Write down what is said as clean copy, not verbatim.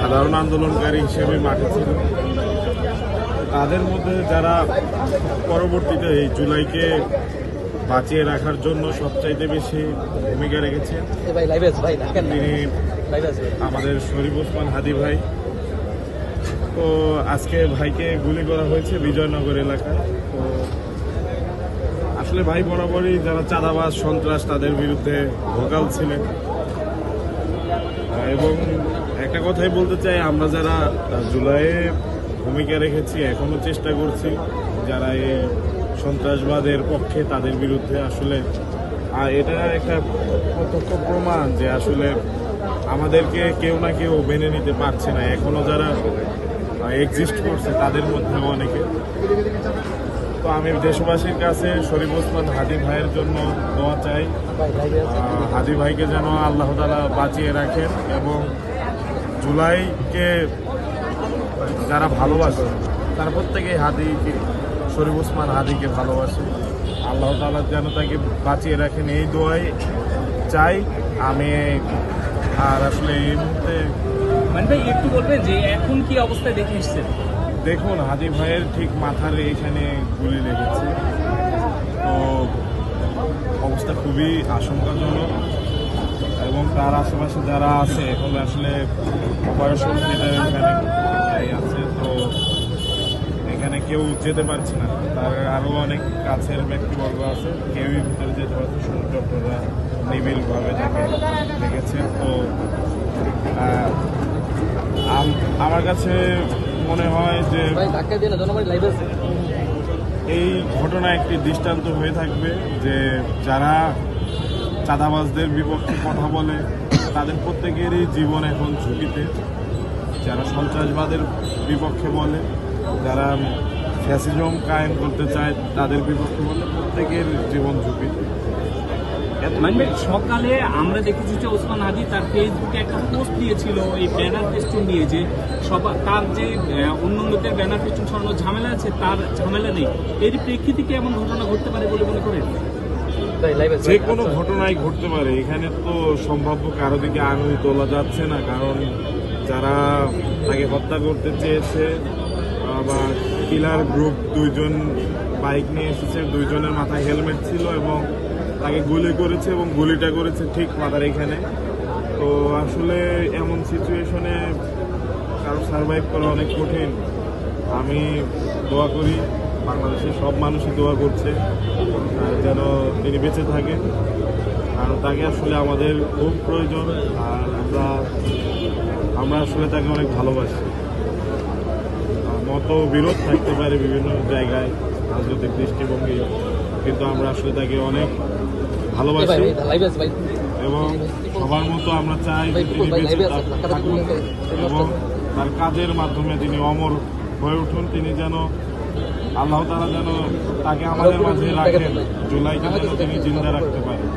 সাধারণ আন্দোলনকারী হিসেবে মাঠে ছিল। তাদের মধ্যে যারা পরবর্তীতে এই জুলাইকে বাঁচিয়ে রাখার জন্য সবচাইতে বেশি ভূমিকা রেখেছেন তিনি আমাদের শরীফ ওসমান হাদি ভাই। তো আজকে ভাইকে গুলি করা হয়েছে বিজয়নগর এলাকায়। তো আসলে ভাই বরাবরই যারা চাঁদাবাজ সন্ত্রাস তাদের বিরুদ্ধে ভোকাল ছিলেন, এবং একটা কথাই বলতে চাই, আমরা যারা জুলাইয়ে ভূমিকা রেখেছি এখনো চেষ্টা করছি যারা এই সন্ত্রাসবাদের পক্ষে তাদের বিরুদ্ধে আসলে এটা একটা প্রত্যক্ষ প্রমাণ যে আসলে আমাদেরকে কেউ না কেউ মেনে নিতে পারছে না। এখনো যারা এক্সিস্ট করছে তাদের মধ্যে অনেকে। তো আমি দেশবাসীর কাছে শরীফ ওসমান হাদি ভাইয়ের জন্য দোয়া চাই, হাদি ভাইকে যেন আল্লাহ তাআলা বাঁচিয়ে রাখেন, এবং জুলাইকে যারা ভালোবাসে তারা প্রত্যেকেই শরীফ ওসমান হাদিকে ভালোবাসে। আল্লাহ তাআলা যেন তাকে বাঁচিয়ে রাখেন এই দোয়াই চাই আমি। আর আসলে এই মুহূর্তে ভাই একটু বলবেন যে এখন কি অবস্থায় দেখে এসছেন? দেখুন, হাদি ভাইয়ের ঠিক মাথার এখানে গুলি লেগেছে। তো অবস্থা খুবই আশঙ্কাজনক, এবং তার আশেপাশে যারা আছে এখন আসলে অপারেশন থিয়েটার এখানে আছে। তো এখানে কেউ যেতে পারছে না, তার আরও অনেক কাছের ব্যক্তিবর্গ আছে, কেউই ভিতরে যেতে পারছে। শরীর ডক্টররা নিবিড়ভাবে তাকে দেখেছে। তো আমার কাছে মনে হয় যে এই ঘটনা একটি দৃষ্টান্ত হয়ে থাকবে যে যারা চাঁদাবাজদের বিপক্ষে কথা বলে তাদের প্রত্যেকেরই জীবন এখন ঝুঁকিতে। যারা সন্ত্রাসবাদের বিপক্ষে বলে, যারা ফ্যাসিজম কায়েম করতে চায় তাদের বিপক্ষে বলে, প্রত্যেকের জীবন ঝুঁকিতে। সকালে আমরা দেখেছি যে ওসমান হাদি তার ফেসবুকে একটা পোস্ট দিয়েছিল এই ব্যানার ফেস্টুন নিয়ে, যে তার যে অন্য লোকের ব্যানার ফেস্টুন সরানোর ঝামেলা আছে তার ঝামেলা নেই। এর প্রেক্ষিতে কি এমন ঘটনা ঘটতে পারে বলে মনে করেন? যে কোনো ঘটনাই ঘটতে পারে, এখানে তো সম্ভাব্য কারো দিকে আঙুল তোলা যাচ্ছে না। কারণ যারা তাকে হত্যা করতে চেয়েছে বা কিলার গ্রুপ দুইজন বাইক নিয়ে এসেছে, দুইজনের মাথায় হেলমেট ছিল এবং তাকে গুলি করেছে, এবং গুলিটা করেছে ঠিক মাথার এখানে। তো আসলে এমন সিচুয়েশনে কারো সার্ভাইভ করা অনেক কঠিন। আমি দোয়া করি, বাংলাদেশের সব মানুষই দোয়া করছে যেন তিনি বেঁচে থাকেন, কারণ তাকে আসলে আমাদের খুব প্রয়োজন। আর আমরা আসলে তাকে অনেক ভালোবাসি। মতবিরোধ থাকতে পারে বিভিন্ন জায়গায় রাজনৈতিক দৃষ্টিভঙ্গি, কিন্তু আমরা আসলে তাকে অনেক ভালোবাসি, এবং সবার মতো আমরা চাই তিনি বেঁচে থাকুন এবং তার কাজের মাধ্যমে তিনি অমর হয়ে উঠুন। তিনি যেন আল্লাহ তাআলা যেন তাকে আমাদের মাঝে রাখেন, জুলাইকে যেন তিনি জিন্দা রাখতে পারেন।